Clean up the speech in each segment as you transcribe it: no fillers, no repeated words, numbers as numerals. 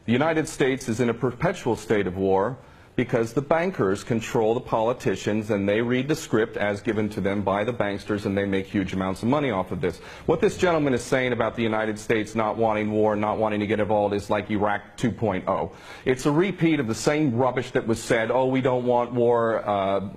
The United States is in a perpetual state of war because the bankers control the politicians and they read the script as given to them by the banksters, and they make huge amounts of money off of this. What this gentleman is saying about the United States not wanting war, not wanting to get involved is like Iraq 2.0. It's a repeat of the same rubbish that was said, oh, we don't want war,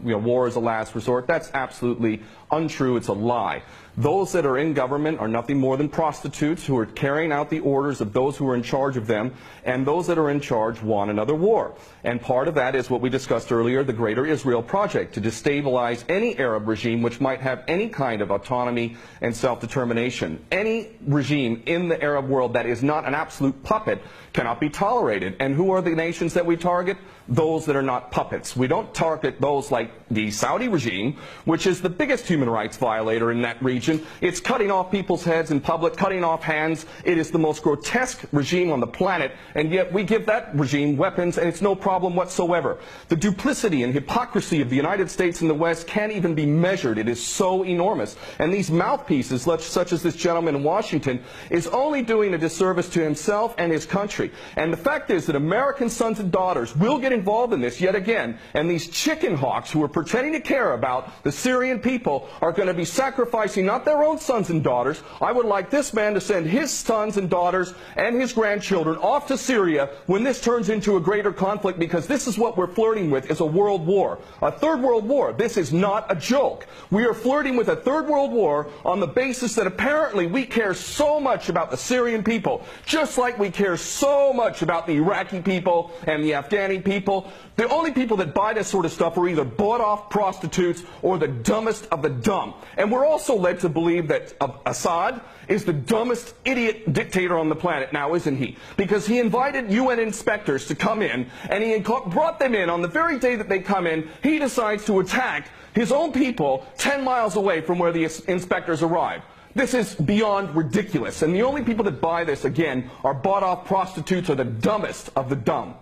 war is a last resort. That's absolutely untrue. It's a lie. Those that are in government are nothing more than prostitutes who are carrying out the orders of those who are in charge of them, and those that are in charge want another war. And part of that is what we discussed earlier, the Greater Israel Project, to destabilize any Arab regime which might have any kind of autonomy and self-determination. Any regime in the Arab world that is not an absolute puppet cannot be tolerated. And who are the nations that we target? Those that are not puppets. We don't target those like the Saudi regime, which is the biggest human rights violator in that region. It's cutting off people's heads in public, cutting off hands. It is the most grotesque regime on the planet, and yet we give that regime weapons, and it's no problem whatsoever. The duplicity and hypocrisy of the United States and the West can't even be measured. It is so enormous. And these mouthpieces, such as this gentleman in Washington, is only doing a disservice to himself and his country. And the fact is that American sons and daughters will get involved in this yet again, and these chicken hawks who are pretending to care about the Syrian people are going to be sacrificing not their own sons and daughters. I would like this man to send his sons and daughters and his grandchildren off to Syria when this turns into a greater conflict, because this is what we're flirting with, is a world war. A third world war. This is not a joke. We are flirting with a third world war on the basis that apparently we care so much about the Syrian people, just like we care so much about the Iraqi people and the Afghani people. The only people that buy this sort of stuff are either bought-off prostitutes or the dumbest of the dumb. And we're also led to believe that Assad is the dumbest idiot dictator on the planet now, isn't he? Because he invited UN inspectors to come in, and he brought them in on the very day that they come in. He decides to attack his own people 10 miles away from where the inspectors arrive. This is beyond ridiculous, and the only people that buy this, again, are bought-off prostitutes or the dumbest of the dumb.